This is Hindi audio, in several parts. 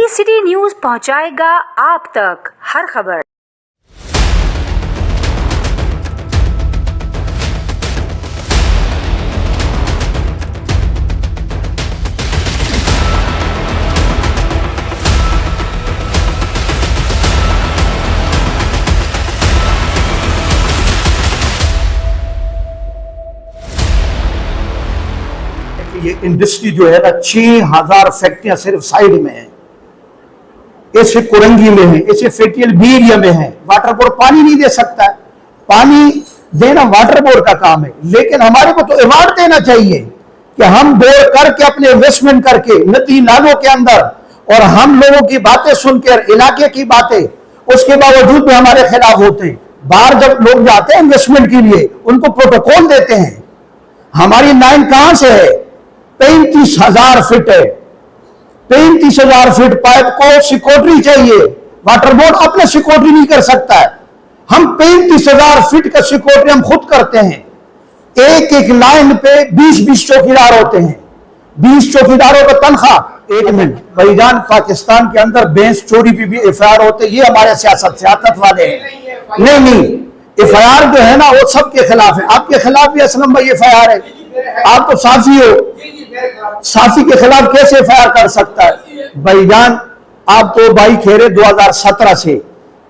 सिटी न्यूज पहुंचाएगा आप तक हर खबर। ये इंडस्ट्री जो है ना 6000 फैक्ट्रियां सिर्फ साइड में है, ऐसे कुरंगी में है, ऐसे फेटियल बी एरिया में है। वाटर बोर्ड पानी नहीं दे सकता है, पानी देना वाटर बोर्ड का काम है, लेकिन हमारे को तो अवार्ड देना चाहिए कि हम बोर करके अपने इन्वेस्टमेंट करके नदी नालों के अंदर, और हम लोगों की बातें सुनकर इलाके की बातें, उसके बावजूद भी हमारे खिलाफ होते हैं। बाहर जब लोग जाते हैं इन्वेस्टमेंट के लिए, उनको प्रोटोकॉल देते हैं। हमारी लाइन कहां से है? 35,000 फीट है। 35,000 फीट पाइप को सिक्योरिटी चाहिए, वाटर बोर्ड अपना सिक्योरिटी नहीं कर सकता है। हम 35,000 फीट का सिक्योरिटी हम खुद करते हैं। एक एक लाइन पे 20-20 चौकीदार होते हैं, 20 चौकीदारों का तनख्वाह। एक मिनट भाईजान, पाकिस्तान के अंदर बेंस चोरी पे भी एफआईआर होते, ये हमारे सियासत वाले हैं। नहीं, एफआईआर जो है ना वो सबके खिलाफ है। आपके खिलाफ भी असलम भाई एफआईआर है, आप तो साफी हो, साफी के खिलाफ कैसे एफआईआर कर सकता है? भाईजान आप तो भाई खेरे 2017 से,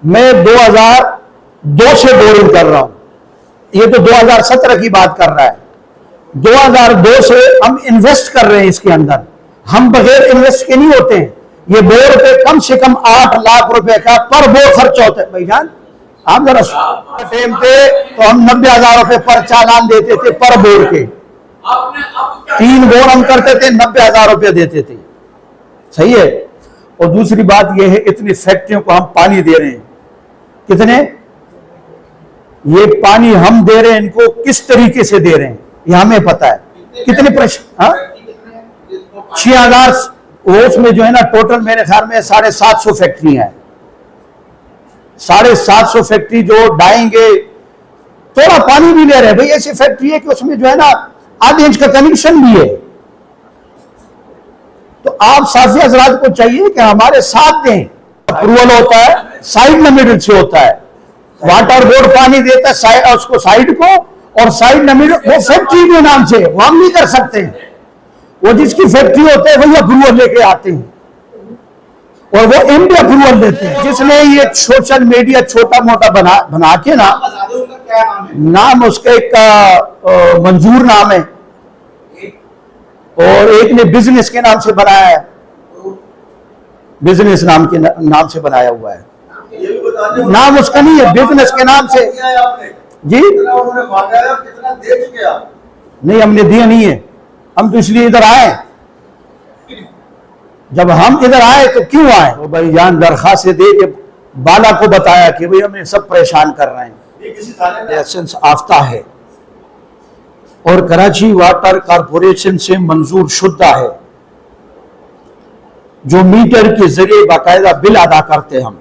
मैं 2002 से बोरिंग कर रहा हूं, ये तो 2017 की बात कर रहा है। 2002 से हम इन्वेस्ट कर रहे हैं इसके अंदर, हम बगैर इन्वेस्ट के नहीं होते हैं। ये बोर पे कम से कम 8 लाख रुपए का पर बोर खर्च होता है। भाईजान आप जरा टाइम पे तो हम 90,000 रुपए पर चालान देते थे पर बोर के, 3 बोर हम करते थे, 90,000 रुपए देते थे। सही है। और दूसरी बात यह है, इतनी फैक्ट्रियों को हम पानी दे रहे हैं, कितने ये पानी हम दे रहे हैं, इनको किस तरीके से दे रहे हैं ये हमें पता है। कितने प्रश्न 6,000 उसमें जो है ना टोटल मेरे ख्याल में 750 फैक्ट्रियां हैं। 750 फैक्ट्री जो डाएंगे, थोड़ा पानी भी ले रहे हैं भाई। ऐसी फैक्ट्री है कि उसमें जो है ना आधे इंच का कनेक्शन भी है। तो आप साफी हजरात को चाहिए कि हमारे साथ दें। अप्रूवल होता है साइड लिमिटेड से होता है, वाटर बोर्ड पानी देता है उसको साइड को, और साइड लिमिटेड वो फैक्ट्री के नाम से वो हम नहीं कर सकते हैं। वो जिसकी फैक्ट्री होता है वही अप्रूवल लेके आते हैं, और वो एमडी अप्रूवल देते हैं। जिसने ये सोशल मीडिया छोटा मोटा बना के ना, नाम उसका एक मंजूर नाम है, और एक ने बिजनेस के नाम से बनाया है, बिजनेस नाम से बनाया हुआ है। नाम उसका नहीं है, बिजनेस के नाम से। जी नहीं, हमने दिया नहीं है, हम तो इसलिए इधर आए। जब हम इधर आए तो क्यों आए? तो भाई जान दरखास्त दे के बाला को बताया कि भाई हमें सब परेशान कर रहे हैं। ये किसी थाने में लाइसेंस आफ्ता है और कराची वाटर कारपोरेशन से मंजूर शुदा है, जो मीटर के जरिए बाकायदा बिल अदा करते हम।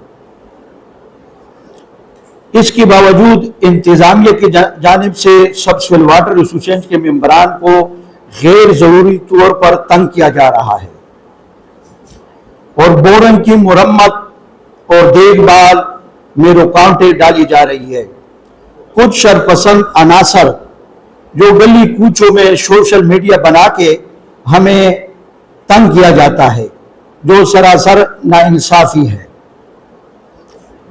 इसके बावजूद इंतजामिया की जानिब से सबसिल वाटर एसोसिएशन के मेंबरान को गैर जरूरी तौर पर तंग किया जा रहा है, और बोरन की मुरम्मत और देखभाल में रुकावटें डाली जा रही है। कुछ शरपसंद अनासर जो गली कूचों में सोशल मीडिया बना के हमें तंग किया जाता है, जो सरासर नाइंसाफी है।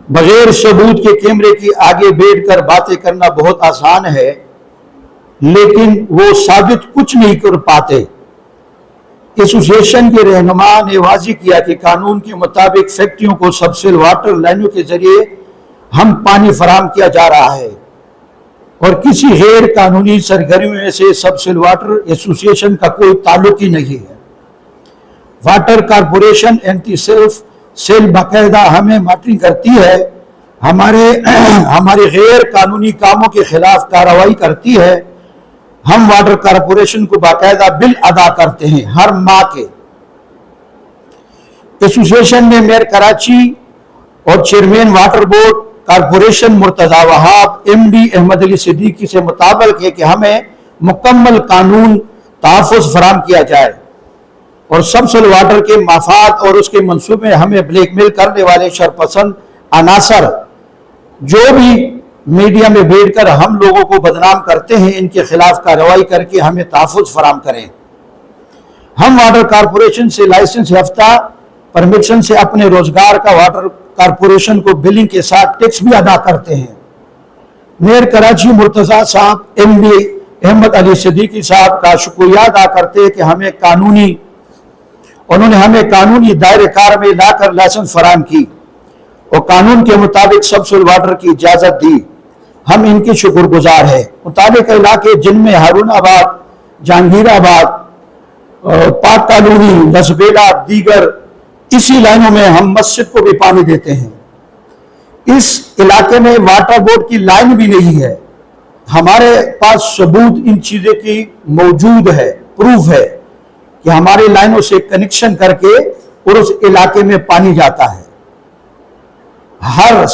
बगैर सबूत के कैमरे की आगे बैठकर बातें करना बहुत आसान है, लेकिन वो साबित कुछ नहीं कर पाते। एसोसिएशन के रहनुमा ने वाज़ेह किया कि कानून के मुताबिक फैक्ट्रियों को सबसिल वाटर लाइनों के जरिए हम पानी फराहम किया जा रहा है, और किसी गैर कानूनी सरगर्मियों से सबसिल वाटर एसोसिएशन का कोई ताल्लुक ही नहीं है। वाटर कारपोरेशन एंटी सेल बाकायदा हमें मॉनिटरिंग करती है, हमारे गैर कानूनी कामों के खिलाफ कार्रवाई करती है। हम वाटर कारपोरेशन को बाकायदा बिल अदा करते हैं हर माह के। एसोसिएशन ने मेयर कराची और chairman water board corporation Murtaza Wahab, MD Ahmed Ali Siddiqui से मुताबिक है कि हमें मुकम्मल कानून तहफ़्फ़ुज़ फराहम किया जाए। और सबसोल वाटर के मफाद और उसके मंसूबे हमें ब्लैकमेल करने वाले शरपसंद अनासर जो भी मीडिया में बैठकर हम लोगों को बदनाम करते हैं, इनके खिलाफ कार्रवाई करके हमें तहफ़्फ़ुज़ फराहम करें। हम वाटर कारपोरेशन से लाइसेंस याफ्ता परमिशन से अपने रोजगार का वाटर कारपोरेशन को बिलिंग के साथ टैक्स भी अदा करते हैं। मेयर कराची मुर्तजा साहब, MD अहमद अली सिद्दीकी साहब का शुक्रिया अदा करते हैं कि उन्होंने हमें कानूनी दायरे कार में लाकर लाइसेंस फराहम की और कानून के मुताबिक सबसोल वाटर की इजाजत दी। हम इनके शुक्रगुजार हैं। मुताबिक इलाके जिनमें हारूनाबाद, जहांगीराबाद, पाक कॉलोनी, लसबेला, दीगर इसी लाइनों में हम मस्जिद को भी पानी देते हैं। इस इलाके में वाटर बोर्ड की लाइन भी नहीं है। हमारे पास सबूत इन चीजों की मौजूद है, प्रूफ है कि हमारी लाइनों से कनेक्शन करके और उस इलाके में पानी जाता है। हर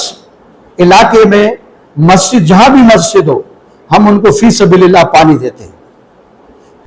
इलाके में मस्जिद, जहां भी मस्जिद हो, हम उनको फी सबीलिल्लाह पानी देते हैं।